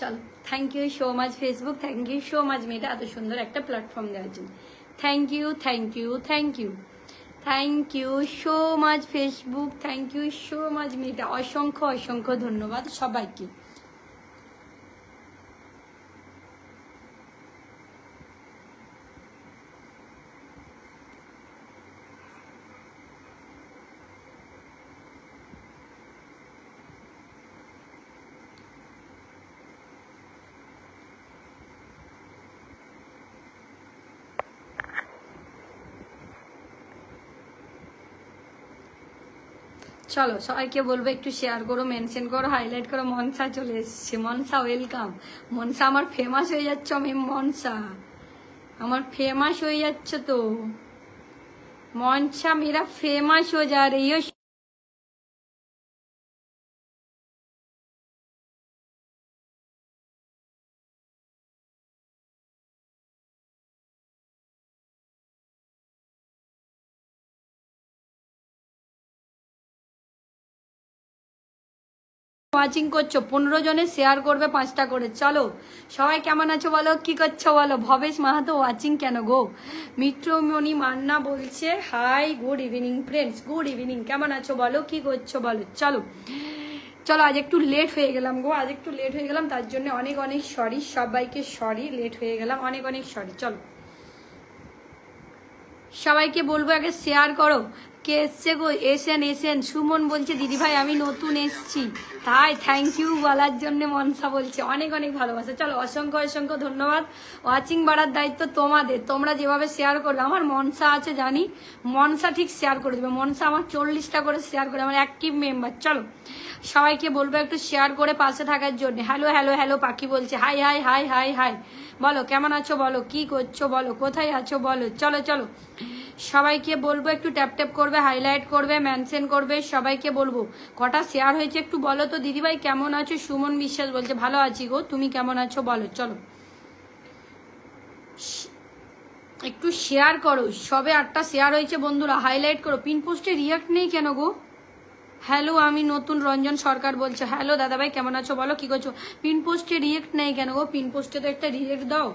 চলো, thank you so much Facebook, thank you so much মেয়েটা এত সুন্দর একটা প্ল্যাটফর্ম দেওয়ার জন্য। Thank you, thank you, thank you, thank you so much Facebook, thank you so much মেয়েটা, অসংখ্য অসংখ্য ধন্যবাদ সবাইকে। চলো সবাইকে বলবো একটু শেয়ার করো, মেনশন করো, হাইলাইট করো। মনসা চলে এসছে, মনসা ওয়েলকাম। মনসা আমার ফেমাস হয়ে যাচ্ছ, আমি মনসা আমার ফেমাস হয়ে যাচ্ছ তো। মনসা মেরা ফেমাস হয়ে যা रही हो। ওয়াচিং করছো 15 জনে শেয়ার করবে 5টা করে। চলো সবাই কেমন আছো বলো, কি করছো বলো। ভবেশ মাহাতো ওয়াচিং কেন গো। মিত্রমণি মান্না বলছে hi, good evening friends, good evening, কেমন আছো বলো, কি করছো বলো। চলো চলো, আজ একটু লেট হয়ে গেলাম গো, আজ একটু লেট হয়ে গেলাম, তার জন্য অনেক অনেক সরি, সবাইকে সরি, লেট হয়ে গেলাম, অনেক অনেক সরি। চলো সবাইকে বলবো আগে শেয়ার করো। কে এসছে গো, এসেন এসেন। সুমন বলছে দিদি ভাই আমি নতুন এসছি। তাই থ্যাংক ইউ বলার জন্য মনসা বলছে অনেক অনেক ভালোবাসা। চলো অসংখ্য অসংখ্য ধন্যবাদ। ওয়াচিং বাড়ার দায়িত্ব তোমাদের, তোমরা যেভাবে শেয়ার করবে। আমার মনসা আছে জানি, মনসা ঠিক শেয়ার করে দেবে। মনসা আমার 40টা করে শেয়ার করে, আমার অ্যাক্টিভ মেম্বার। চলো সবাইকে বলবো একটু শেয়ার করে পাশে থাকার জন্য। হ্যালো হ্যালো হ্যালো পাখি বলছে high high high high high. বলো কেমন আছো বলো, কি করছো বলো, কোথায় আছো বলো। চলো চলো সবাইকে বলবো একটু ট্যাপ ট্যাপ করবে, হাইলাইট করবে, মেনশন করবে। সবাইকে বলবো কটা শেয়ার হয়েছে একটু বলো তো। দিদিভাই কেমন আছো। সুমন বিশ্বাস বলছে ভালো আছি গো, তুমি কেমন আছো বলো। চলো একটু শেয়ার করো, সবে 8টা শেয়ার হয়েছে বন্ধুরা, হাইলাইট করো। পিন পোস্টে রিয়াক্ট নেই কেন গো। হ্যালো আমি নতুন, রঞ্জন সরকার বলছে হ্যালো দাদাভাই কেমন আছো বলো, কি করছো। পিন পোস্টে রিয়েক্ট নেই কেন গো, পিন পোস্টে তো একটা রিয়েক্ট দাও,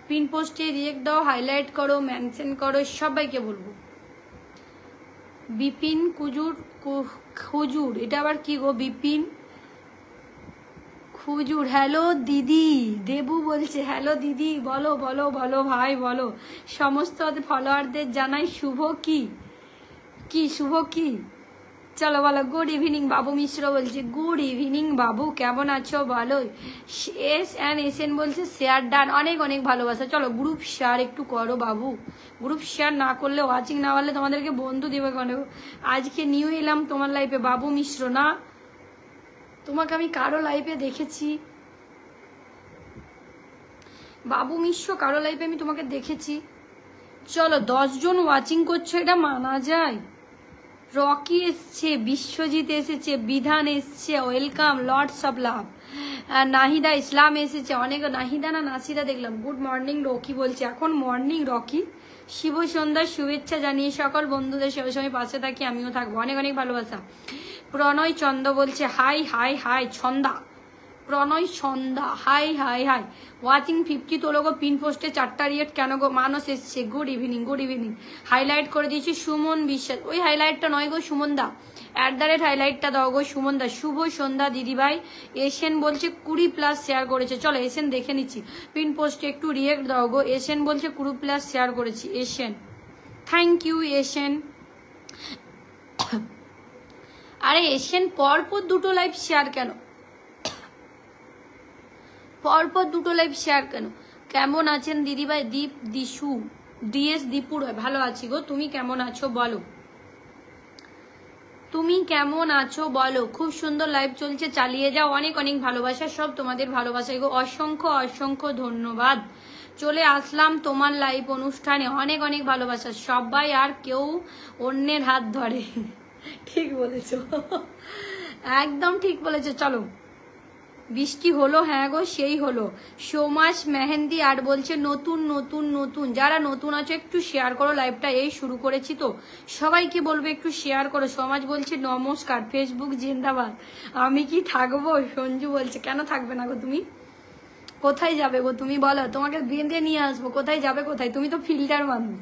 পিন পোস্টে রিয়েক্ট দাও, হাইলাইট করো, মেনশন করো। সবাইকে বলবো বিপিন কুজুর খুজুর, এটা আবার কি গো, বিপিন খুজুর। হ্যালো দিদি, দেবু বলছে হ্যালো দিদি, বলো বলো বলো ভাই বলো। সমস্ত ফলোয়ারদের জানাই শুভ কি কি, শুভ কি। চলো বলো। গুড ইভিনিং বাবু মিশ্র বলছে গুড ইভিনিং বাবু, কেমন আছো বলো। এস বলছে শেয়ার ডান, অনেক অনেক ভালোবাসা। চলো গ্রুপ শেয়ার একটু করো বাবু, গ্রুপ শেয়ার না করলে, ওয়াচিং না করলে তোমাদেরকে বন্ধু দেবে কেন। আজকে নিউ এলাম তোমার লাইফে বাবু মিশ্র, না তোমাকে আমি কারো লাইফে দেখেছি বাবু মিশ্র, কারো লাইফে আমি তোমাকে দেখেছি। চলো 10 জন ওয়াচিং করছো, এটা মানা যায়। রকি এসছে, বিশ্বজিৎ এসেছে, বিধান এসছে, welcome, lords of love. Nahida Islam এসেছে, অনেক নাহিদা না নাসিদা দেখলাম। গুড মর্নিং রকি বলছে, এখন মর্নিং রকি। শিব সন্ধ্যার শুভেচ্ছা জানিয়ে সকল বন্ধুদের সবসময় পাশে থাকি, আমিও থাকবো, অনেক অনেক ভালোবাসা। প্রণয় চন্দ বলছে হাই হাই হাই। ছন্দা, প্রণয় সন্ধ্যা হাই হাই হাই। ওয়াচিং 50 তোলো গো, পিন পোস্টে 4টা রিয়েক্ট কেন গো। মানস এসছে, good evening good evening. Highlight করে দিয়েছি সুমন বিশ্বাস, ওই হাইলাইটটা নয় গো সুমন দা, @ হাইলাইটটা দাও গো সুমন দা। শুভ সন্ধ্যা দিদিভাই। এশিয়ান বলছে 20+ শেয়ার করেছে। চলো এশিয়ান দেখে নিচ্ছি, পিন পোস্টে একটু রিয়েক্ট দাও গো। এশিয়ান বলছে 20+ শেয়ার করেছি। Asian thank you Asian. আরে এশিয়ান পরপর 2টো লাইভ শেয়ার কেন, পরপর 2টো লাইভ শেয়ার কেন। কেমন আছেন দিদিভাই। দীপ দিশু ডিএস দীপুর, ভালো আছি গো, তুমি কেমন আছো বলো, তুমি কেমন আছো বলো। খুব সুন্দর লাইভ চলছে, চালিয়ে যাও, অনেক অনেক ভালোবাসা, সব তোমাদের ভালোবাসা গো, অসংখ্য অসংখ্য ধন্যবাদ। চলে আসলাম তোমার লাইভ অনুষ্ঠানে, অনেক অনেক ভালোবাসা সবাই, আর কেউ অন্যের হাত ধরে। ঠিক বলেছো, একদম ঠিক বলেছো। চলো বৃষ্টি হলো? হ্যাঁ গো সেই হলো। সোমাস মেহেন্দি আর বলছে নতুন নতুন নতুন, যারা নতুন আছে একটু শেয়ার করো লাইভটা, এই শুরু করেছি তো সবাইকে বলবে একটু শেয়ার করো। সমাজ বলছে নমস্কার, ফেসবুক জিন্দাবাদ। আমি কি থাকবো? সঞ্জু বলছে কেন থাকবে না গো, তুমি কোথায় যাবে গো তুমি বলো, তোমাকে বেঁধে নিয়ে আসবো, কোথায় যাবে কোথায়, তুমি তো ফিল্টার মানুষ।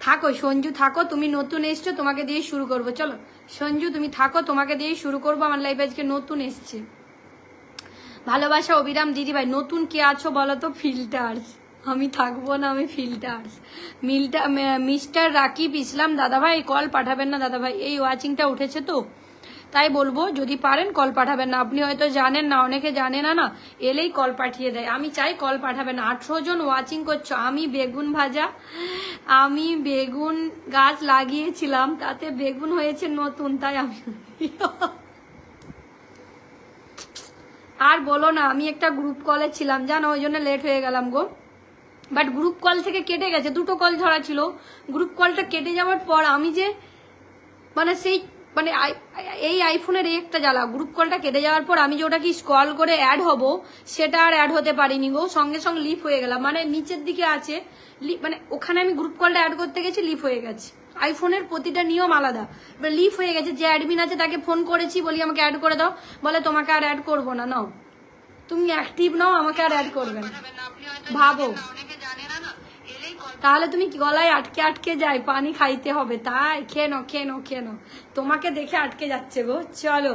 থাকো সঞ্জু থাকো, তুমি নতুন এসছো, তোমাকে দিয়ে শুরু করবো। চলো সঞ্জু তুমি থাকো, তোমাকে দিয়ে শুরু করবো। আমার লাইফ আজকে নতুন এসছে। ভালোবাসা অবিরাম দিদি ভাই, নতুন কে আছো বলো তো? ফিল্টার্স। আমি থাকবো না, আমি ফিল্টার্স। মিস্টার রাকিব ইসলাম দাদা ভাই কল পাঠাবেন না দাদা ভাই, এই ওয়াচিংটা উঠেছে তো তাই বলবো, যদি পারেন কল পাঠাবেন না। আপনি হয়তো জানেন না, অনেকে জানে না, না এলেই কল পাঠিয়ে দেয়। আমি চাই কল পাঠাবেন না। 18 জন ওয়াচিং করছো। আমি বেগুন ভাজা, আমি বেগুন গাছ লাগিয়েছিলাম, তাতে বেগুন হয়েছে নতুন, তাই আমি আর বলো না, আমি একটা গ্রুপ কলে ছিলাম জানো, ওই জন্য লেট হয়ে গেলাম গো। বাট গ্রুপ কল থেকে কেটে গেছে, দুটো কল ধরা ছিল। গ্রুপ কলটা কেটে যাওয়ার পর আমি যে মানে সেই মানে এই আইফোনের এই একটা জ্বালা, গ্রুপ কলটা কেটে যাওয়ার পর আমি যে ওটা কি স্ক্রল করে অ্যাড হব, সেটা আর অ্যাড হতে পারিনি গো, সঙ্গে সঙ্গে লিফ হয়ে গেলাম। মানে নিচের দিকে আছে, মানে ওখানে আমি গ্রুপ কলটা অ্যাড করতে গেছি, লিফ হয়ে গেছে। আইফোনের প্রতিটা নিয়ম আলাদা, এবার লিফ হয়ে গেছে। যে অ্যাডমিন আছে তাকে ফোন করেছি, বলি আমাকে অ্যাড করে দাও, বলে তোমাকে আর অ্যাড করবো না, নাও তুমি অ্যাক্টিভ নাও, আমাকে আর অ্যাড করবে না। ভাবো তাহলে তুমি গলায় আটকে আটকে যায়, পানি খাইতে হবে, তাই খেয়ে নো খেয়ে নো খেয়ে নো, তোমাকে দেখে আটকে যাচ্ছে গো। চলো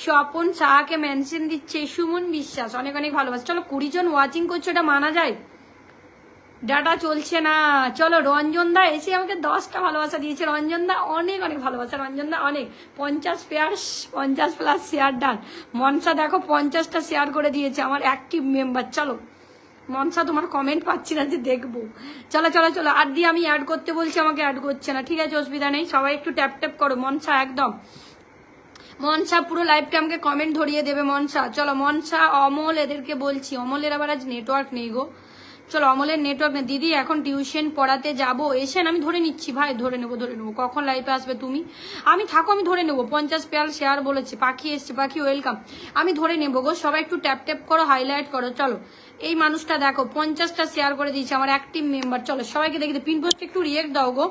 স্বপন শাহকে মেনশন দিচ্ছে, সুমন বিশ্বাস অনেক অনেক ভালোবাসা। চলো 20 জন ওয়াচিং করছো, এটা মানা যায়? ডাটা চলছে না। চলো রঞ্জন দা এসে আমাকে 10টা ভালোবাসা দিয়েছে। রঞ্জন দা অনেক অনেক ভালোবাসা, রঞ্জন দা অনেক। 50 পেয়ার 50+ শেয়ার ডান। মনসা দেখো 50টা শেয়ার করে দিয়েছে, আমার অ্যাক্টিভ মেম্বার। চলো মনসা তোমার কমেন্ট পাচ্ছি না যে দেখবো। চলো চলো চলো, আর দিয়ে আমি অ্যাড করতে বলছি, আমাকে অ্যাড করছে না। ঠিক আছে অসুবিধা নেই, সবাই একটু ট্যাপ ট্যাপ করো। মনসা একদম, মনসা পুরো লাইভটা আমাকে কমেন্ট ধরিয়ে দেবে মনসা। চলো মনসা, অমল এদেরকে বলছি, অমলের আবার আজ নেটওয়ার্ক নেই গো। চলো অমলের নেটওয়ার্ক নেই। দিদি এখন টিউশন পড়াতে যাব, এসেন আমি ধরে নিচ্ছি ভাই, ধরে নেবো ধরে নেবো। কখন লাইভে আসবে তুমি? আমি থাকো, আমি ধরে নেবো। 50 পেয়ার শেয়ার বলেছে, পাখি এসছে, পাখি ওয়েলকাম। আমি ধরে নেবো গো, সবাই একটু ট্যাপ ট্যাপ করো, হাইলাইট করো। চলো এই মানুষটা দেখো 50টা শেয়ার করে দিয়েছে, আমার অ্যাক্টিভ মেম্বার। চলো সবাইকে দেখি, পিন পোস্ট একটু রিয়েক্ট দাও গো।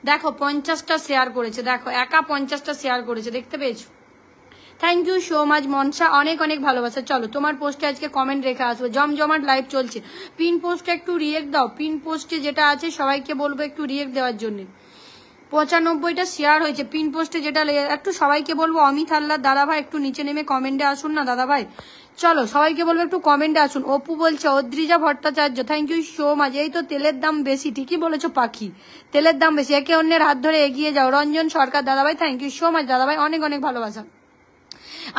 দেখো 50টা শেয়ার করেছে, দেখো একা 50টা শেয়ার করেছে, দেখতে পেয়েছো? Thank you so much Mansa, অনেক অনেক ভালোবাসা। চলো তোমার পোস্টে আজকে কমেন্ট রেখে আসবো, জমজমাট লাইভ চলছে। পিন পোস্টে একটু রিয়েক্ট দাও, পিন পোস্টে যেটা আছে সবাইকে বলবো একটু রিয়েক্ট দেওয়ার জন্য। 95টা শেয়ার হয়েছে পিন পোস্টে, যেটা একটু সবাইকে বলবো। অমিত হাল্লার দাদা ভাই একটু নিচে নেমে কমেন্টে আসুন না দাদা ভাই। চলো সবাইকে বলবো একটু কমেন্টে আসুন। অপু বলছে Adrija Bhattacharya, thank you so much. এই তো তেলের দাম বেশি, ঠিকই বলেছো পাখি, তেলের দাম বেশি, একে অন্যের হাত ধরে এগিয়ে যাও। রঞ্জন সরকার দাদা ভাই, থ্যাংক ইউ সো মাচ দাদা ভাই, অনেক অনেক ভালোবাসা।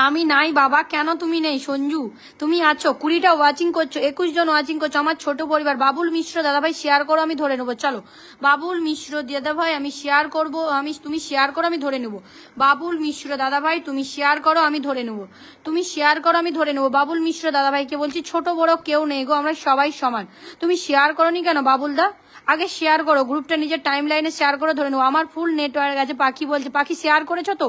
আমি নাই বাবা, কেন তুমি নেই? সঞ্জু তুমি আছো, 20টা ওয়াচিং করছো, 21 জন ওয়াচিং করছো, আমার ছোট পরিবার। বাবুল মিশ্র দাদা ভাই শেয়ার করো, আমি ধরে নেবো। চলো বাবুল মিশ্র দাদা ভাই আমি শেয়ার করবো, তুমি শেয়ার করো, আমি ধরে নেবো। বাবুল মিশ্র দাদা ভাই তুমি শেয়ার করো, আমি ধরে নেবো। তুমি শেয়ার করো, আমি ধরে নেবো। বাবুল মিশ্র দাদা ভাইকে বলছি, ছোট বড় কেউ নেই গো, আমরা সবাই সমান। তুমি শেয়ার করোনি কেন বাবুল দা? আগে শেয়ার করো, গ্রুপটা নিজের টাইম লাইনে শেয়ার করে ধরে নেবো। আমার ফুল নেটওয়ার্ক আছে। পাখি বলছে, পাখি শেয়ার করেছো তো?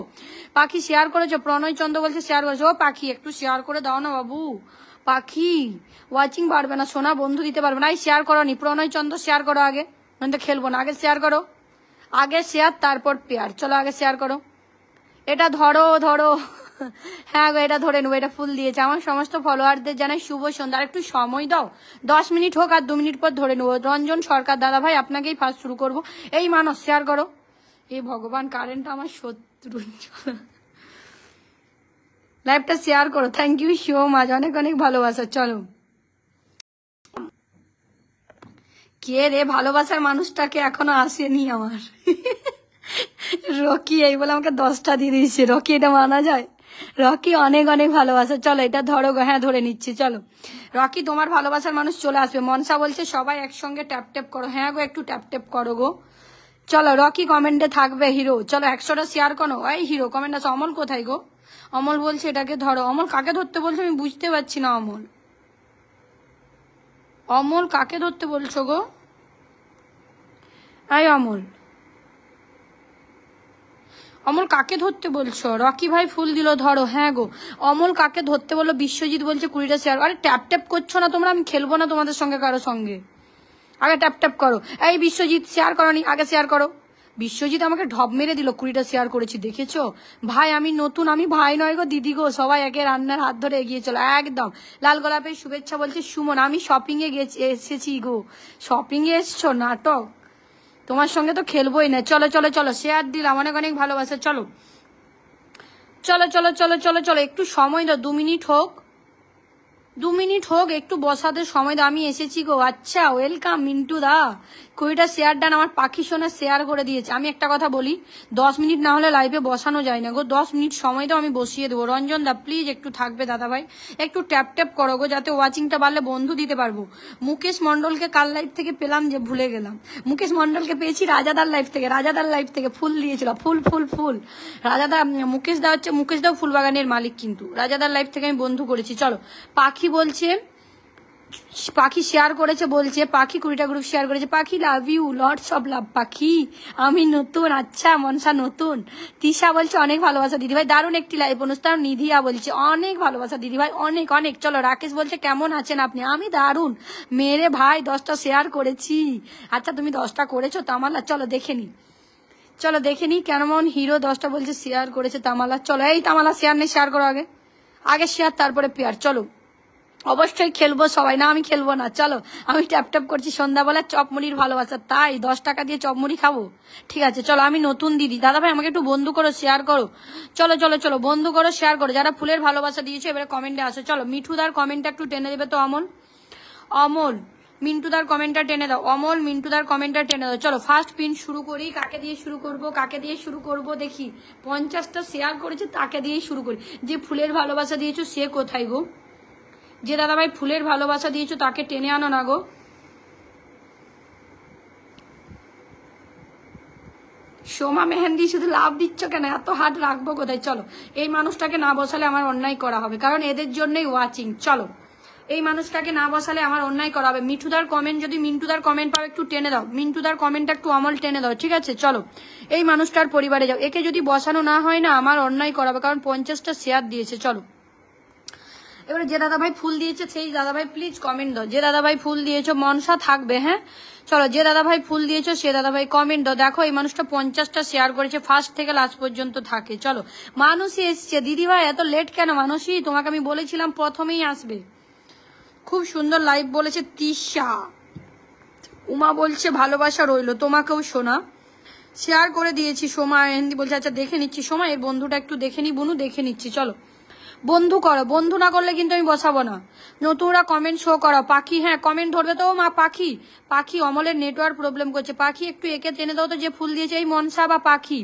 পাখি শেয়ার করেছো? প্রণয় চন্দ্র বলছে শেয়ার করেছো। ও পাখি একটু শেয়ার করে দাও না বাবু। পাখি ওয়াচিং বাড়বে না সোনা, বন্ধু দিতে পারবে না। এই শেয়ার করো নি, প্রণয় চন্দ্র শেয়ার করো আগে, মানে তো খেলবো না। আগে শেয়ার করো, আগে শেয়ার তারপর পেয়ার। চলো আগে শেয়ার করো। এটা ধরো ধরো, হ্যাঁ গো এটা ধরে নেবো। এটা ফুল দিয়েছে। আমার সমস্ত ফলোয়ারদের জানাই শুভ সন্ধ্যা। আর একটু সময় দাও, 10 মিনিট হোক, আর 2 মিনিট পর ধরে নেবো। রঞ্জন সরকার দাদা ভাই আপনাকেই ফার্স্ট শুরু করবো। এই মানুষ শেয়ার করো। এই ভগবান কারেন্ট আমার শত্রু, লাইভটা শেয়ার করো। থ্যাংক ইউ সো মাচ, অনেক অনেক ভালোবাসা। চলো কে রে ভালোবাসার মানুষটাকে এখনো আসেনি আমার। রকি এই বলে আমাকে 10টা দিয়ে দিয়েছে। রকি এটা মানা যায়? রকি অনেক অনেক ভালোবাসা। চলো এটা ধরো গো, হ্যাঁ ধরে নিচ্ছি। চলো রকি তোমার ভালোবাসার মানুষ চলে আসবে। মনসা বলছে সবাই একসঙ্গে ট্যাপ ট্যাপ করো। হ্যাঁ গো একটু ট্যাপ ট্যাপ করো গো। চলো রকি কমেন্টে থাকবে হিরো। চলো 100টা শেয়ার করো। এই হিরো কমেন্ট আছে। অমল কোথায় গো? অমল বলছে এটাকে ধরো। অমল কাকে ধরতে বলছো আমি বুঝতে পারছি না। অমল, অমল কাকে ধরতে বলছো গো? এই অমল, অমল কাকে ধরতে বলছো? রকি ভাই ফুল দিল, ধরো। হ্যাঁ গো, অমল কাকে ধরতে বললো? বিশ্বজিৎ বলছে 20টা শেয়ার। আরে ট্যাপ ট্যাপ করছো না তোমরা, আমি খেলবো না তোমাদের সঙ্গে কারো সঙ্গে। আগে ট্যাপ ট্যাপ করো। এই বিশ্বজিৎ শেয়ার করনি, আগে শেয়ার করো। বিশ্বজিৎ আমাকে ঢপ মেরে দিল, 20টা শেয়ার করেছি, দেখেছো? ভাই আমি নতুন, আমি ভাই নয় গো দিদি গো, সবাই একে রান্নার হাত ধরে এগিয়ে চলো একদম। লাল গোলাপের শুভেচ্ছা বলছে সুমন, আমি শপিং এ এসেছি গো। শপিং এ এসছো? নাটক, তোমার সঙ্গে তো খেলবোই না। চলো চলো চলো, শেয়ার দিলাম, অনেক অনেক ভালোবাসা। চলো চলো চলো চলো চলো চলো, একটু সময় দাও, 2 মিনিট হোক, 2 মিনিট হোক, একটু বসাতে সময় দাও। আমি এসেছি গো। আচ্ছা ওয়েলকাম মিন্টু দা, 20টা শেয়ার ডান। আমার পাখি সোনা শেয়ার করে দিয়েছে। আমি একটা কথা বলি, 10 মিনিট না হলে লাইভে বসানো যায় না গো। 10 মিনিট সময় দাও, আমি বসিয়ে দেবো। রঞ্জন দা প্লিজ একটু থাকবে দাদা ভাই, একটু ট্যাপ ট্যাপ করো গো, যাতে ওয়াচিংটা বাড়লে বন্ধু দিতে পারবো। মুকেশ মন্ডলকে কাল লাইভ থেকে পেলাম, যে ভুলে গেলাম। মুকেশ মন্ডলকে পেয়েছি রাজাদার লাইভ থেকে, রাজাদার লাইভ থেকে ফুল দিয়েছিল, ফুল ফুল ফুল। রাজাদা, মুকেশ দা হচ্ছে, মুকেশ দাও ফুলবাগানের মালিক, কিন্তু রাজাদার লাইভ থেকে আমি বন্ধু করেছি। চলো, পাখি বলছে, পাখি শেয়ার করেছে, বলছে পাখি 20টা গ্রুপ শেয়ার করেছে। Pakhi love you, lots of love Pakhi, আমি নতুন। আচ্ছা মনসা নতুন। তিশা বলছে অনেক ভালোবাসা দিদিভাই, দারুণ একটি লাইভ অনুষ্ঠান। নিধিয়া বলছে অনেক ভালোবাসা দিদিভাই, অনেক অনেক। চলো, রাকেশ বলছে কেমন আছেন আপনি? আমি দারুণ মেরে ভাই, 10টা শেয়ার করেছি। আচ্ছা তুমি 10টা করেছো তামালা? চলো দেখে নি, চলো দেখে নি কেমন হিরো 10টা বলছে শেয়ার করেছে তামালা। চলো এই তামালা শেয়ার নেই, শেয়ার করো আগে, আগে শেয়ার তারপরে পেয়ার। চলো অবশ্যই খেলবো সবাই, না আমি খেলবো না। চলো আমি ট্যাপ ট্যাপ করছি, সন্ধ্যাবেলা চপমুড়ির ভালোবাসা, তাই 10 টাকা দিয়ে চপমুড়ি খাবো? ঠিক আছে চলো, আমি নতুন দিদি। দাদা ভাই আমাকে একটু বন্ধু করো, শেয়ার করো। চলো চলো চলো, বন্ধু করো, শেয়ার করো। যারা ফুলের ভালোবাসা দিয়েছো এবারে কমেন্টে আসো। চলো, মিঠুদার কমেন্টটা একটু টেনে দেবে তো অমল? অমল মিন্টুদার কমেন্টটা টেনে দাও, অমল মিন্টুদার কমেন্টটা টেনে দাও। চলো ফার্স্ট পিন শুরু করি। কাকে দিয়ে শুরু করব, কাকে দিয়ে শুরু করব দেখি। 50টা শেয়ার করেছে, তাকে দিয়েই শুরু করি। যে ফুলের ভালোবাসা দিয়েছো সে কোথায় গো? যে দাদাভাই ফুলের ভালোবাসা দিয়েছো তাকে টেনে আনো না গো। সোমা মেহেন্দি শুধু লাভ দিচ্ছ কেন? এত হাট রাখবো কোথায়? চলো, এই মানুষটাকে না বসালে আমার অন্যায় করা হবে, কারণ এদের জন্যই ওয়াচিং। চলো, এই মানুষটাকে না বসালে আমার অন্যায় করা হবে। মিঠুদার কমেন্ট, যদি মিন্টুদার কমেন্ট পাও একটু টেনে দাও, মিন্টুদার কমেন্টটা একটু অমল টেনে দাও, ঠিক আছে? চলো, এই মানুষটার পরিবারে যাও। একে যদি বসানো না হয় না, আমার অন্যায় করা হবে, কারণ 50টা শেয়ার দিয়েছে। চলো এবারে যে দাদাভাই ফুল দিয়েছে সেই দাদাভাই প্লিজ কমেন্ট দাও। যে দাদাভাই ফুল দিয়েছো, মনসা থাকবে, হ্যাঁ চলো, যে দাদাভাই ফুল দিয়েছো সে দাদাভাই কমেন্ট দাও। দেখো এই মানুষটা 50টা শেয়ার করেছে, ফার্স্ট থেকে লাস্ট পর্যন্ত থাকে। চলো, মানুষই এসছে। দিদিভাই এত লেট কেন? মানুষই, তোমাকে আমি বলেছিলাম প্রথমেই আসবে। খুব সুন্দর লাইভ বলেছে তিশা। উমা বলছে ভালোবাসা রইলো, তোমাকেও শোনা শেয়ার করে দিয়েছি। সোমা হিন্দি বলছে আচ্ছা দেখে নিচ্ছি। সোমা এর বন্ধুটা একটু দেখে নি, বুনু দেখে নিচ্ছি। চলো বন্ধু করো, বন্ধু না করলে কিন্তু আমি বসাবো না। নতুনরা কমেন্ট শো করো। পাখি, হ্যাঁ কমেন্ট ধরবে তো মা। পাখি, পাখি অমলের নেটওয়ার্ক প্রবলেম করছে। পাখি একটু একে টেনে দাও তো, যে ফুল দিয়েছে এই মনসা বা পাখি,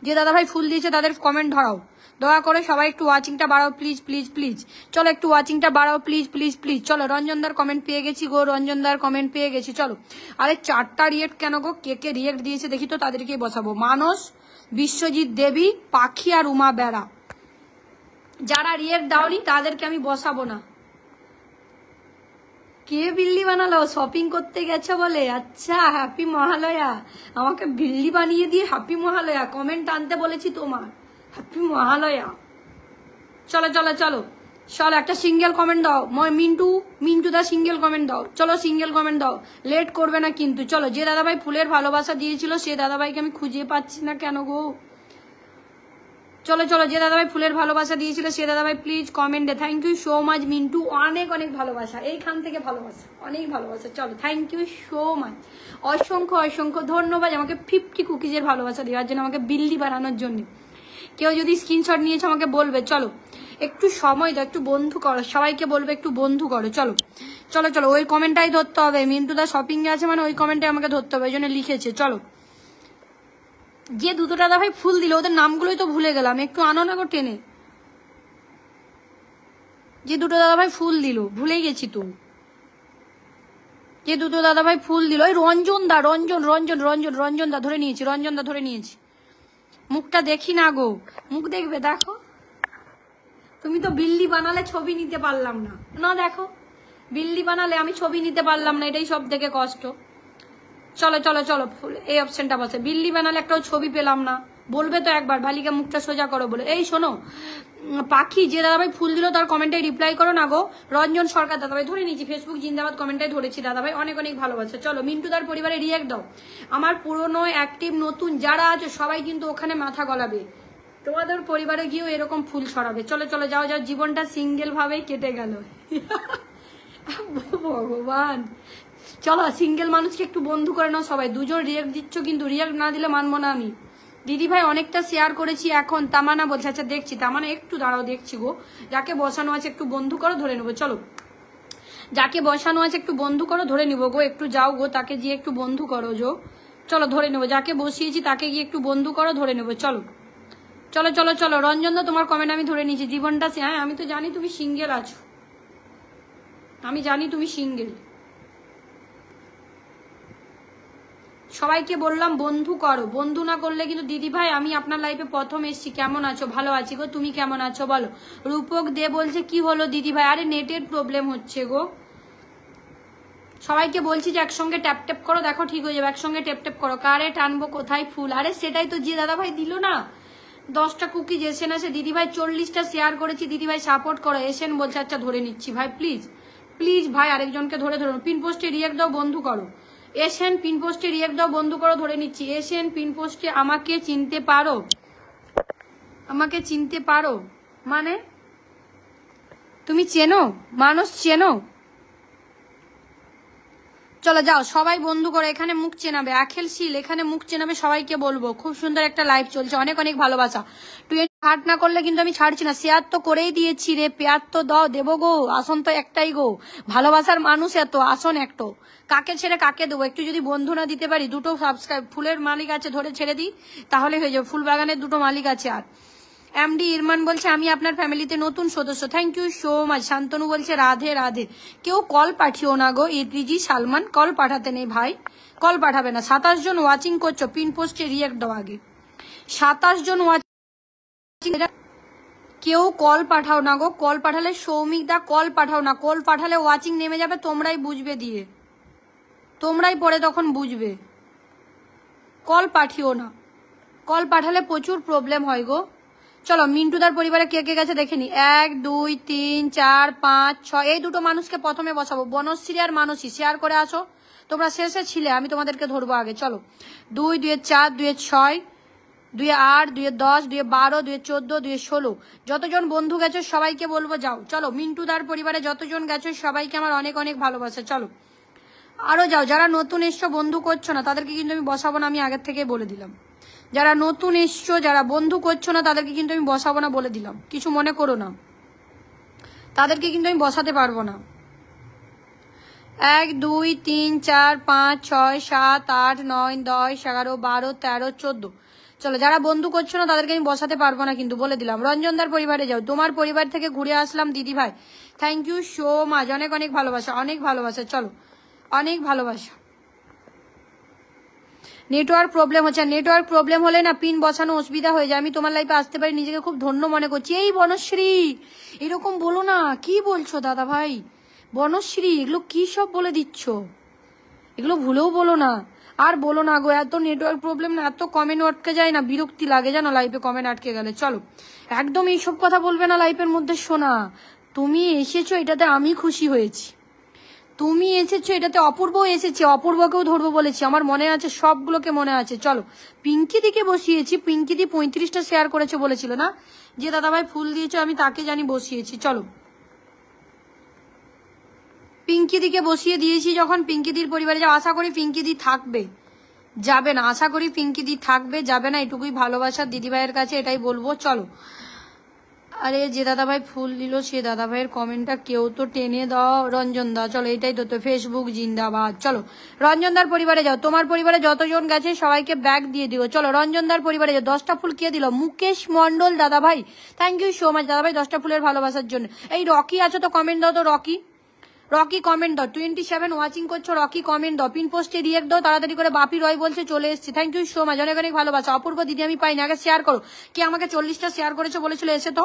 যে দাদাভাই ফুল দিয়েছে তাদের কমেন্ট ধরাও দয়া করে। সবাই একটু ওয়াচিংটা বাড়াও প্লিজ প্লিজ প্লিজ। চলো একটু ওয়াচিংটা বাড়াও প্লিজ প্লিজ প্লিজ। চলো, রঞ্জনদার কমেন্ট পেয়ে গেছি গো, রঞ্জনদার কমেন্ট পেয়ে গেছি। চলো, আরে 4টা রিয়েক্ট কেন গো? কে কে রিয়েক্ট দিয়েছে দেখি তো, তাদেরকেই বসাবো। মানস, বিশ্বজিৎ দেবী, পাখি আর উমা বেড়া। যারা রিয়েক্ট দাওনি তাদেরকে আমি বসাবো না। কে বিল্লি বানালো? শপিং করতে গেছে বলে? আচ্ছা হ্যাপি মহালয়া। আমাকে বিল্লি বানিয়ে দিয়ে হ্যাপি মহালয়া কমেন্ট আনতে বলেছি তোমার। হ্যাপি মহালয়া। চলো চলো চলো চলো, একটা সিঙ্গেল কমেন্ট দাও। মিন্টু দা সিঙ্গেল কমেন্ট দাও। চলো সিঙ্গেল কমেন্ট দাও, লেট করবে না কিন্তু। চলো, যে দাদাভাই ফুলের ভালোবাসা দিয়েছিল সে দাদাভাইকে আমি খুঁজে পাচ্ছি না কেন গো? চলো চলো, যে দাদাভাই ফুলের ভালোবাসা দিয়েছিল সে দাদাভাই প্লিজ কমেন্টে। Thank you so much Mintu, অনেক অনেক ভালোবাসা, এইখান থেকে ভালোবাসা, অনেক ভালোবাসা। চলো থ্যাংক ইউ সো মাচ, অসংখ্য অসংখ্য ধন্যবাদ আমাকে 50 কুকিজের ভালোবাসা দেওয়ার জন্য, আমাকে বিল্লি বানানোর জন্য। কেউ যদি স্ক্রিনশট নিয়েছে আমাকে বলবে। চলো একটু সময় দাও, একটু বন্ধু করো, সবাইকে বলবে একটু বন্ধু করো। চলো চলো চলো, ওই কমেন্টটাই ধরতে হবে। মিন্টু দা শপিং এ আছে মানে ওই কমেন্টে আমাকে ধরতে হবে, ওই জন্য লিখেছে। চলো, যে দুটো দাদা ভাই ফুল দিল ওদের নামগুলোই তো ভুলে গেলাম, একটু আনো না গো টেনে। যে দুটো দাদা ভাই ফুল দিল ভুলেই গেছি তো। যে দুটো দাদা ভাই ফুল দিল, ওই রঞ্জন দা, রঞ্জন রঞ্জন রঞ্জন রঞ্জন দা ধরে নিয়েছি, রঞ্জন দা ধরে নিয়েছি। মুখটা দেখি না গো, মুখ দেখবে? দেখো, তুমি তো বিল্লি বানালে ছবি নিতে পারলাম না। না দেখো, বিল্লি বানালে আমি ছবি নিতে পারলাম না, এটাই সব থেকে কষ্ট। চলো চলো চলো, এই অপশনটা বসে। বিল্লি বানালে একটাও ছবি পেলাম না, বলবে তো একবার ভালিকা মুখটা সোজা করো বলে। এই শোনো পাখি, যে দাদাভাই ফুল দিল তার কমেন্টে রিপ্লাই করো না গো। রঞ্জন সরকার দাদাভাই ধরে নিয়েছি, ফেসবুক জিন্দাবাদ কমেন্টে ধরেছি দাদাভাই, অনেক অনেক ভালোবাসা। চলো মিন্টুদার পরিবারে রিয়াক্ট দাও। আমার পুরনো অ্যাক্টিভ নতুন যারা আছে সবাই কিন্তু ওখানে মাথা গলাবে, তোমাদের পরিবারে গিয়েও এরকম ফুল ছড়াবে। চলো চলো যাও যাও, জীবনটা সিঙ্গেল ভাবেই কেটে গেল। ভগবান, চলো সিঙ্গেল মানুষকে একটু বন্ধু করে নাও সবাই। দুজন রিয়াক্ট দিচ্ছ কিন্তু রিয়াক্ট না দিলে মানবো না আমি। দিদি ভাই অনেকটা শেয়ার করেছি এখন, তামানা বলছে। আচ্ছা দেখছি তামানা, একটু দাঁড়াও দেখছি গো। যাকে বসানো আছে একটু বন্ধু করো, ধরে নেবো। চলো যাকে বসানো আছে একটু বন্ধু করো, ধরে নিবো গো। একটু যাও গো, তাকে গিয়ে একটু বন্ধু করো জো। চলো ধরে নেবো, যাকে বসিয়েছি তাকে গিয়ে একটু বন্ধু করো, ধরে নেবো। চলো চলো চলো চলো। রঞ্জন দা তোমার কমেন্ট আমি ধরে নিয়েছি। জীবনটা, হ্যাঁ আমি তো জানি তুমি সিঙ্গেল আছো, আমি জানি তুমি সিঙ্গেল। সবাইকে বললাম বন্ধু করো, বন্ধু না করলে কিন্তু দিদি ভাই আমি আপনার লাইফে প্রথম এসেছি। কেমন আছো? ভালো আছি গো, তুমি কেমন আছো বলো। রূপক দে বলছে কি হলো দিদি ভাই? আরে নেটের প্রবলেম হচ্ছে গো। সবাইকে বলছি যে একসঙ্গে ট্যাপ ট্যাপ করো, দেখো ঠিক হয়ে যাবে। একসঙ্গে ট্যাপ ট্যাপ করো। কারে টানবো কোথায় ফুল? আরে সেটাই তো, যে দাদা ভাই দিল না 10টা কুকিজ এসেন আছে দিদি ভাই, 40টা শেয়ার করেছি দিদি ভাই, সাপোর্ট করো। এসেন বলছে, আচ্ছা ধরে নিচ্ছি ভাই, প্লিজ প্লিজ ভাই আরেকজনকে ধরে ধরুন। পিন পোস্টে রিয়াক্ট দাও, বন্ধু করো। এসেন পিন পোস্টে রিয়াক্ট দাও, বন্ধু করো, ধরে নিচ্ছি। এসেন পিন পোস্টে। আমাকে চিনতে পারো? আমাকে চিনতে পারো মানে তুমি চেনো? মানুষ চেনো? চলো যাও সবাই বন্ধু করো। এখানে মুখ চেনাবে আখেল শীল, এখানে মুখ চেনাবে সবাইকে বলবো। খুব সুন্দর একটা লাইভ চলছে, অনেক অনেক ভালোবাসা। তুই হার্ট না করলে কিন্তু আমি ছাড়ছি না। শেয়ার তো করেই দিয়েছি রে, পেয়ার তো দাও, দেবো গো। আসন তো একটাই গো, ভালোবাসার মানুষ এত, আসন একটো। কাকে ছেড়ে কাকে দেবো? একটু যদি বন্ধু না দিতে পারি, দুটো সাবস্ক্রাইব ফুলের মালিক আছে ধরে ছেড়ে দিই তাহলে হয়ে যাবে। ফুল বাগানের দুটো মালিক আছে। আর এমডি ইরমান বলছে আমি আপনার ফ্যামিলিতে নতুন সদস্য, thank you so much. Shantanu বলছে রাধে রাধে। কেউ কল পাঠিও না গো। ইদ্রিজি সালমান কল পাঠাতে নেই ভাই, কল পাঠাবে না। 27 জন ওয়াচিং করছো, পিন পোস্টে রিয়াক্ট দাও আগে। 27 জন ওয়াচিং, কেউ কল পাঠাও না গো। কল পাঠালে সৌমিক দা কল পাঠাও না, কল পাঠালে ওয়াচিং নেমে যাবে, তোমরাই বুঝবে দিয়ে, তোমরাই পরে তখন বুঝবে। কল পাঠিও না, কল পাঠালে প্রচুর প্রবলেম হয় গো। চলো মিন্টুদার পরিবারে কে কে গেছে দেখে নি। 1 2 3 4 5 6, এই দুটো মানুষকে প্রথমে বসাবো। বনশ্রী আর মানসী শেয়ার করে আসো, তোমরা শেষে ছিলে, আমি তোমাদেরকে ধরবো আগে। চলো 2 2 4 2 6 2 8 2 10 2 12 2 14 2 16, যতজন বন্ধু গেছো সবাইকে বলবো যাও। চলো মিন্টুদার পরিবারে যতজন গেছো সবাইকে আমার অনেক অনেক ভালোবাসা। চলো আরো যাও। যারা নতুন এসছো বন্ধু করছো না তাদেরকে কিন্তু আমি বসাবো না, আমি আগের থেকে বলে দিলাম। যারা নতুন এসছো, যারা বন্ধু করছো না তাদেরকে কিন্তু আমি বসাবো না বলে দিলাম, কিছু মনে করো না। তাদেরকে কিন্তু আমি বসাতে পারবো না। 1 2 3 4 5 6 7 8 9 10 11 12 13 14। চলো যারা বন্ধু করছো না তাদেরকে আমি বসাতে পারবো না কিন্তু বলে দিলাম। রঞ্জনদার পরিবারে যাও, তোমার পরিবার থেকে ঘুরে আসলাম দিদি ভাই, থ্যাংক ইউ সো মাচ। অনেক অনেক ভালোবাসা, অনেক ভালোবাসা। চলো অনেক ভালোবাসা। নেটওয়ার্ক প্রবলেম হচ্ছে, নেটওয়ার্ক প্রবলেম হলে না পিন বসানো অসুবিধা হয়ে যায়। আমি তোমার লাইফে আসতে পারি, নিজেকে খুব ধন্য মনে করছি। এই বনশ্রী এরকম বলো না, কি বলছো দাদা ভাই? বনশ্রী এগুলো কি সব বলে দিচ্ছ? এগুলো ভুলেও বলো না, আর বলো না গো। এত নেটওয়ার্ক প্রবলেম না, এত কমেন্ট আটকে যায় না, বিরক্তি লাগে জানো লাইফে কমেন্ট আটকে গেলে। চলো একদম এইসব কথা বলবে না লাইফের মধ্যে। শোনা, তুমি এসেছো এটাতে আমি খুশি হয়েছি, তুমি এসেছো এটাতে অপূর্ব এসেছে, অপূর্বকেও ধরবো বলেছি, আমার মনে আছে, সবগুলোকে মনে আছে। চলো পিঙ্কি দিকে বসিয়েছি, পিঙ্কি দি 35টা শেয়ার করেছে বলেছিল না, যে দাদাভাই ফুল দিয়েছো আমি তাকে জানি বসিয়েছি। চলো পিঙ্কি দিকে বসিয়ে দিয়েছি যখন, পিঙ্কি দির পরিবারে যাও। আশা করি পিঙ্কি দি থাকবে, যাবে না। আশা করি পিঙ্কি দি থাকবে, যাবে না, এটুকুই ভালোবাসা দিদিভাইয়ের কাছে, এটাই বলবো। চলো আরে যে দাদাভাই ফুল দিল সে দাদাভাইয়ের কমেন্টটা কেউ তো টেনে দাও। রঞ্জন দা, চলো এটাই তো ফেসবুক জিন্দাবাদ। চলো রঞ্জনদার পরিবারে যাও, তোমার পরিবারে যতজন গেছে সবাইকে ব্যাগ দিয়ে দিও। চলো রঞ্জনদার পরিবারে যাও। 10টা ফুল কে দিল? মুকেশ মন্ডল দাদাভাই, থ্যাংক ইউ সো মাচ দাদাভাই 10টা ফুলের ভালোবাসার জন্য। এই রকি আছো তো কমেন্ট দাও তো, রকি, রকি কমেন্ট দাও। 27 ওয়াচিং করছো, রকি কমেন্ট দাও, পিন পোস্টে রিয়েক্ট দাও তাড়াতাড়ি করে। বাপি রয় বলছে চলে এসেছি, থ্যাংক ইউ সো মাচ, অনেক অনেক ভালোবাসা। অপূর্ব দিদি আমি পাইনি, আগে শেয়ার করো। কি আমাকে 40টা শেয়ার করেছো বলেছিল, এসে তো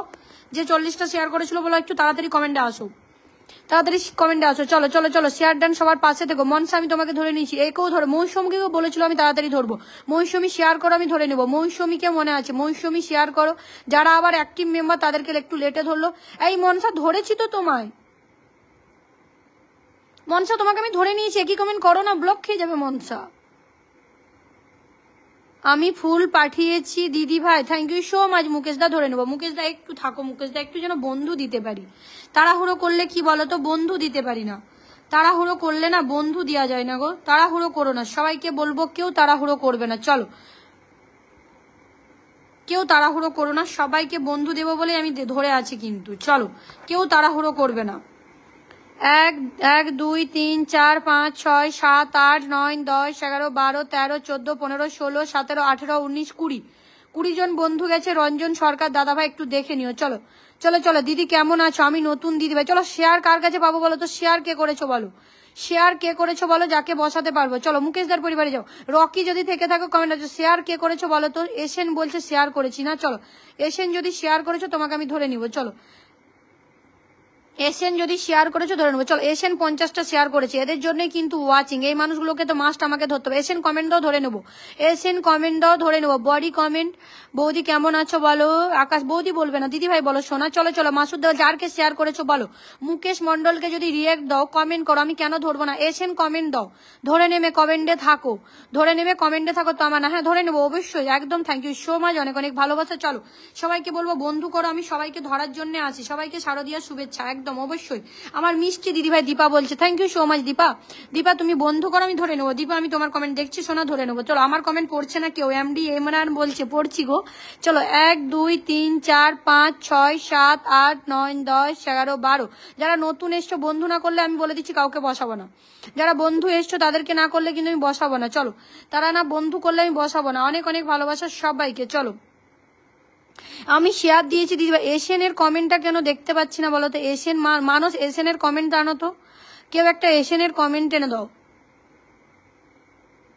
যে 40টা শেয়ার করেছিল বলো, একটু তাড়াতাড়ি কমেন্টে আসো। তাড়াতাড়ি কমেন্টে আসো। চলো চলো চলো, শেয়ার ডান, সবার পাশে থেকো। মনসা আমি তোমাকে ধরে নিয়েছি, একেও ধরো। মৌসুমীকেও বলেছিল আমি তাড়াতাড়ি ধরবো। মৌসুমী শেয়ার করো, আমি ধরে নেবো। মৌসুমীকে মনে আছে, মৌসুমী শেয়ার করো। যারা আবার অ্যাক্টিভ মেম্বার তাদেরকে একটু লেটে ধরলো। এই মনসা ধরেছি তো তোমায়, মনসা তোমাকে আমি ধরে নিয়েছি, একই কমেন্ট করো না, ব্লক খেয়ে যাবে মনসা। আমি ফুল পাঠিয়েছি দিদি ভাই, thank you so much. Mukesh দা ধরে নেবো। মুকেশ দা একটু থাকো, মুকেশ দা একটু যেন বন্ধু দিতে পারি। তাড়াহুড়ো করলে কি বলো তো, বন্ধু দিতে পারি না। তাড়াহুড়ো করলে না বন্ধু দেওয়া যায় না গো। তাড়াহুড়ো করো না, সবাইকে বলবো কেউ তাড়াহুড়ো করবে না। চলো, কেউ তাড়াহুড়ো করো না, সবাইকে বন্ধু দেবো বলে আমি ধরে আছি, কিন্তু চলো কেউ তাড়াহুড়ো করবে না। 1 1 2 3 4 5 6 7 8 9 10 11 12 13 14 15 16 17 18 19 20 20 জন বন্ধু গেছে। রঞ্জন সরকার দাদা ভাই একটু দেখে নিও। চলো চলো চলো, দিদি কেমন আছো? আমি নতুন দিদি ভাই। চলো শেয়ার কার কাছে পাবো বলো তো, শেয়ার কে করেছো বলো, শেয়ার কে করেছো বলো, যাকে বসাতে পারবো। চলো মুকেশদার পরিবারে যাও। রকি যদি থেকে থাকো কমেন্ট আছে, শেয়ার কে করেছো বলো তো। এসেন বলছে শেয়ার করেছি না। চলো এসেন যদি শেয়ার করেছো তোমাকে আমি ধরে নিবো। চলো এসেন যদি শেয়ার করেছো ধরে নেবো। চলো এসেন 50টা শেয়ার করেছে, এদের জন্যই কিন্তু ওয়াচিং। এই মানুষগুলোকে তো মাস্ট আমাকে ধরতে হবে। এসেন কমেন্ট দাও, ধরে নেবো। এসেন কমেন্ট দাও, ধরে নেবো। বডি কমেন্ট, বৌদি কেমন আছো বলো। আকাশ বৌদি বলবে না, দিদি ভাই বলো। সোনা চলো চলো, মাসুদ দাও, যারকে শেয়ার করেছো বলো। মুকেশ মন্ডলকে যদি রিয়েক্ট দাও, কমেন্ট করো, আমি কেন ধরবো না। এসেন কমেন্ট দাও, ধরে নেবে কমেন্টে থাকো, ধরে নেবে কমেন্টে থাকো তো আমার না। হ্যাঁ ধরে নেবো অবশ্যই, একদম। থ্যাংক ইউ সো মাচ, অনেক অনেক ভালোবাসা। চলো সবাইকে বলবো বন্ধু করো, আমি সবাইকে ধরার জন্য আছি। সবাইকে শারদিয়ার শুভেচ্ছা, একদম অবশ্যই। আমার মিষ্টি দিদি ভাই দীপা বলছে, thank you so much Dipa. Dipa তুমি বন্ধু করো, আমি ধরে নেবো। দীপা আমি তোমার কমেন্ট দেখছি, শোনা ধরে নেবো। চলো আমার কমেন্ট পড়ছে না কেউ, এমডি এমরান বলছে পড়ছি গো। চলো 1 2 3 4 5 6 7 8 9 10 11 12। যারা নতুন এসছো, বন্ধু না করলে আমি বলে দিচ্ছি কাউকে বসাবো না। যারা বন্ধু এসছো তাদেরকে না করলে কিন্তু আমি বসাবো না। চলো তারা না বন্ধু করলে আমি বসাবো না। অনেক অনেক ভালোবাসা সবাইকে। চলো আমি শেয়ার দিয়েছি দিদি ভাই। এশিয়ান এর কমেন্টটা কেন দেখতে পাচ্ছি না বলো তো। এশিয়ান মানুষ, এশিয়ান এর কমেন্ট আনো তো, কেউ একটা এশিয়ান এর কমেন্ট এনে দাও।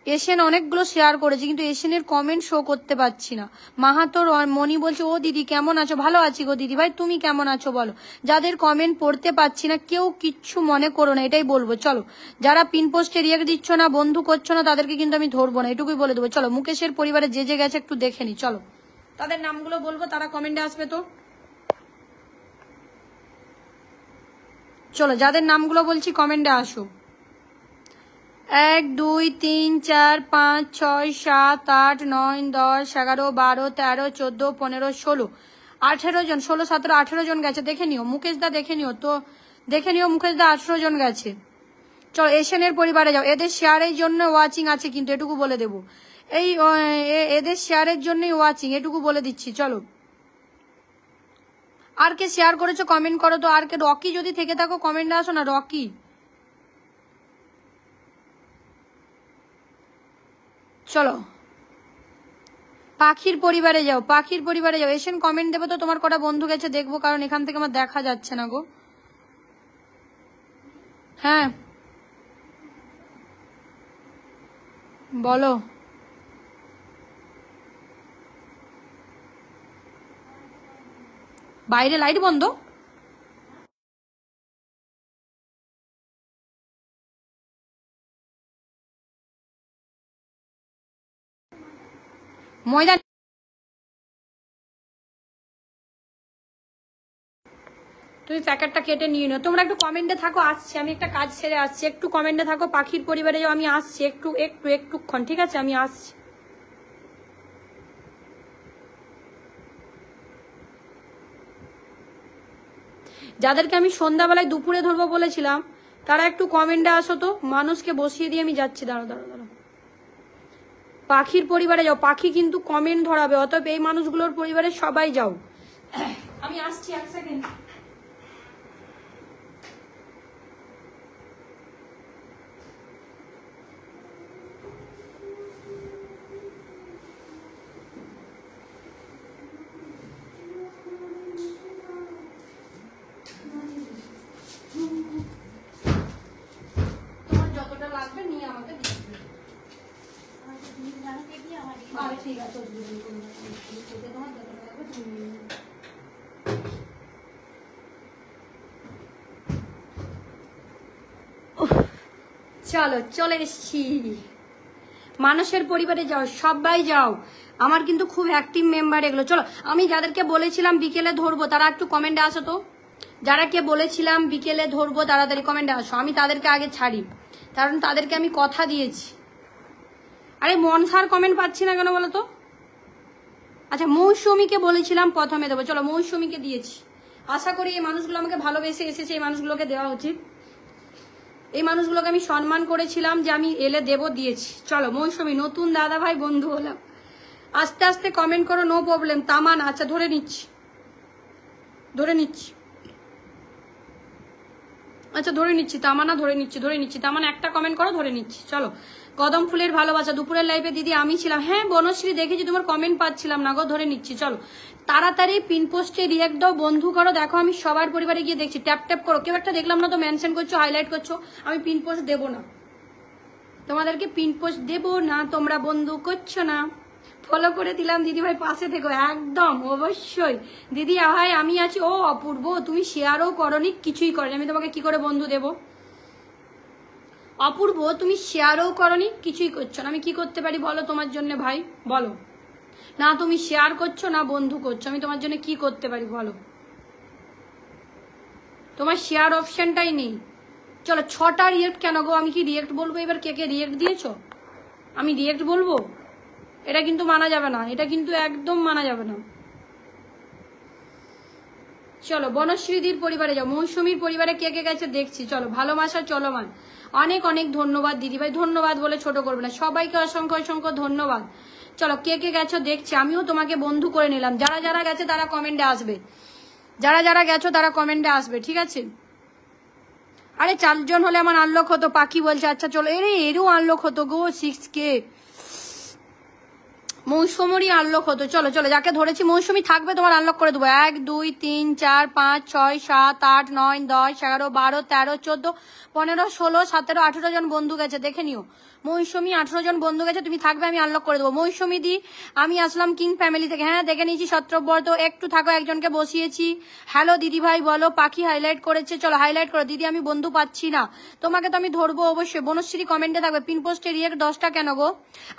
এশিয়ান অনেকগুলো শেয়ার করেছে, কিন্তু এশিয়ানের কমেন্ট শো করতে পারছি না। মাহাতোর মনি বলছে, ও দিদি কেমন আছো? ভালো আছি গো দিদি ভাই, তুমি কেমন আছো বলো। যাদের কমেন্ট পড়তে পাচ্ছি না কেউ কিচ্ছু মনে করো না, এটাই বলবো। চলো যারা পিন পোস্টে রিয়েক্ট দিচ্ছ না, বন্ধু করছো না, তাদেরকে কিন্তু আমি ধরবো না, এটুকুই বলে দেবো। চলো মুকেশের পরিবারে যে যে গেছে একটু দেখে নি। চলো তাদের নামগুলো বলবো, তারা কমেন্টে আসবে তো। চলো যাদের নামগুলো বলছি কমেন্টে আসো। 1 2 3 4 5 6 7 8 9 10 11 12 13 14 15 16 18 জন, 16 17 18 জন গেছে। দেখে নিও মুকেশ দা, দেখে নিও তো, দেখে নিও মুকেশ দা, 18 জন গেছে। চলো এশিয়ানের পরিবারে যাও। এদের শেয়ারের জন্য ওয়াচিং আছে কিন্তু, এটুকু বলে দেবো। এই এদের শেয়ারের জন্যই ওয়াচিং, এটুকু বলে দিচ্ছি। চলো আর কে শেয়ার করেছো কমেন্ট করো তো। আর কে, রকি যদি থেকে থাকো কমেন্টে আসো না। রকি চলো পাখির পরিবারে যাও, পাখির পরিবারে যাও। এসেন কমেন্ট দেবো তো, তোমার কটা বন্ধু গেছে দেখবো, কারণ এখান থেকে আমার দেখা যাচ্ছে না গো। হ্যাঁ বলো। বাইরে লাইট বন্ধ। ময়দা তুমি প্যাকেটটা কেটে নিয়ে নাও। তোমরা একটু কমেন্টে থাকো, আসছি আমি, একটা কাজ ছেড়ে আসছি। একটু কমেন্টে থাকো, পাখির পরিবারে যাও, আমি আসছি একটু একটু একটুক্ষণ, ঠিক আছে আমি আসছি। যাদেরকে আমি সন্ধ্যাবেলায় দুপুরে ধরবো বলেছিলাম, তারা একটু কমেন্টে আসো তো। মানুষকে বসিয়ে দিয়ে আমি যাচ্ছি, দাঁড়ো দাঁড়ো দাঁড়ো। পাখির পরিবারে যাও, পাখি কিন্তু কমেন্ট ধরাবে, অতএব এই মানুষগুলোর পরিবারে সবাই যাও। আমি আসছি, 1 সেকেন্ড। তোমার যতটা লাগবে নিয়ে আমাকে দিয়ে দেবে। ঠিক আছে, তোমার যতটা লাগবে তুমি নিয়ে নেবে। চলো চলে এসছি। মানুষের পরিবারে যাও, সবাই যাও, আমার কিন্তু খুব অ্যাক্টিভ মেম্বার এগুলো। চলো, আমি যাদেরকে বলেছিলাম বিকেলে ধরবো তারা একটু কমেন্টে আসো তো। যারা কে বলেছিলাম বিকেলে ধরবো তাড়াতাড়ি কমেন্টে আসো, আমি তাদেরকে আগে ছাড়ি, কারণ তাদেরকে আমি কথা দিয়েছি। আরে মনসার কমেন্ট পাচ্ছি না কেন বলো তো? আচ্ছা, মৌসুমীকে বলেছিলাম প্রথমে দেবো, চলো মৌসুমীকে দিয়েছি। আশা করি এই মানুষগুলো আমাকে ভালোবেসে এসেছে, এই মানুষগুলোকে দেওয়া উচিত। এই মানুষগুলোকে আমি সম্মান করেছিলাম যে আমি এলে দেব, দিয়েছি। চলো মৌসুমী, নতুন দাদা ভাই বন্ধু হলাম। আস্তে আস্তে কমেন্ট করো, নো প্রবলেম। তামান, আচ্ছা ধরে নিচ্ছি, ধরে নিচ্ছি, আচ্ছা ধরে নিচ্ছি। তামানা ধরে নিচ্ছি। তামান একটা কমেন্ট করো, ধরে নিচ্ছি। চলো, কদম ফুলের ভালোবাসা, দুপুরের লাইভে দিদি আমি ছিলাম। হ্যাঁ বনশ্রী, দেখেছি তোমার কমেন্ট পাচ্ছিলাম না গো, ধরে নিচ্ছি। চলো তাড়াতাড়ি পিন পোস্টে রিয়েক্ট দাও, বন্ধু করো। দেখো আমি সবার পরিবারে গিয়ে দেখছি, ট্যাপ ট্যাপ করো। কেউ একটা দেখলাম না তো মেনশন করছো, হাইলাইট করছো। আমি পিন পোস্ট দেবো না, তোমাদেরকে পিন পোস্ট দেবো না, তোমরা বন্ধু করছো না। ফলো করে দিলাম দিদিভাই, পাশে থেকো একদম অবশ্যই। দিদি ভাই আমি আছি। ও অপূর্ব, তুমি শেয়ারও করনি, কিছুই করনি, আমি তোমাকে কি করে বন্ধু দেব? অপূর্ব, তুমি শেয়ারও করনি, কিছুই করছো না, আমি কি করতে পারি বলো তোমার জন্য ভাই? বলো না, তুমি শেয়ার করছো না বন্ধু করছো, আমি তোমার জন্য কি করতে পারি বলো? তোমার শেয়ার অপশনটাই নেই। চলো 6টা রিয়েক্ট কেন গো? আমি কি রিয়েক্ট বলবো এবার? কে কে রিয়েক্ট দিয়েছো আমি রিয়েক্ট বলবো? এটা কিন্তু মানা যাবে না, এটা কিন্তু একদম মানা যাবে না। চলো বনশ্রীদির পরিবারে যাও, মৌসুমীর পরিবারে কে কে গেছে দেখছি। চলো, ভালোবাসা চলমান। অনেক অনেক ধন্যবাদ দিদিভাই, ধন্যবাদ বলে ছোট করবে না, সবাইকে অসংখ্য অসংখ্য ধন্যবাদ। চলো কে কে গেছো দেখছি, আমিও তোমাকে বন্ধু করে নিলাম। যারা যারা গেছে তারা কমেন্টে আসবে, যারা যারা গেছো তারা কমেন্টে আসবে, ঠিক আছে? আরে 4 জন হলে আমার আনলক হতো, পাখি বলছে। আচ্ছা চলো, এরও আনলক হতো গো 6K। মৌসুমীরই আনলক হতো। চলো চলো, যাকে ধরেছি মৌসুমী থাকবে, তোমার আনলক করে দেবো। 1 2 3 4 5 6 7 8 9 10 11 12 13 14 15 16 17 18 জন বন্ধু গেছে, দেখে নিও। মৌসুমী 18 জন বন্ধু গেছে, তুমি থাকবে, আমি আনলক করে দেবো। মৌসুমী দি, আমি আসলাম কিং ফ্যামিলি থেকে। হ্যাঁ দেখে নিয়েছি। সত্রব্রত, একটু থাকো, একজনকে বসিয়েছি। হ্যালো দিদি ভাই বলো। পাখি হাইলাইট করেছে, চলো হাইলাইট করো। দিদি আমি বন্ধু পাচ্ছি না, তোমাকে তো আমি ধরবো অবশ্যই। বনশ্রী কমেন্টে থাকবে। পিন পোস্টে রিয়েক্ট 10টা কেন গো?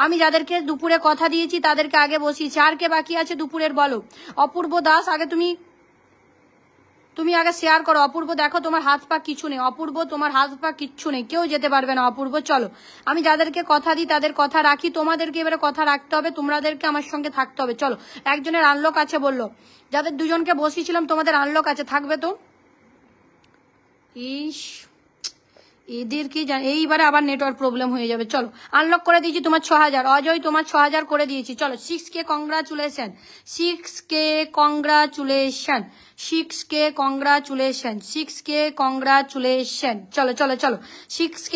আমি যাদেরকে দুপুরে কথা দিয়েছি তাদেরকে আগে বসিয়েছি। আর কে বাকি আছে দুপুরের বলো? অপূর্ব দাস, আগে তুমি আগে শেয়ার করো। অপূর্ব দেখো, তোমার হাত পা কিছু নেই। অপূর্ব, তোমার হাত পা কিচ্ছু নেই, কেউ যেতে পারবে না অপূর্ব। চলো, আমি যাদেরকে কথা দিই তাদের কথা রাখি, তোমাদেরকে এবারে কথা রাখতে হবে, তোমাদেরকে আমার সঙ্গে থাকতে হবে। চলো, একজনের আনলক আছে বললো, যাদের দুজনকে বসিয়েছিলাম তোমাদের আনলক আছে, থাকবে তো? ইস, এদের কি জান, এইবারে আবার নেটওয়ার্ক প্রবলেম হয়ে যাবে। চলো, আনলক করে দিয়েছি তোমার 6000। অজয়, তোমার 6000 করে দিয়েছি। চলো 6K congratulation, 6K congratulation, 6K congratulation, 6K congratulation. চলো চলো চলো, 6K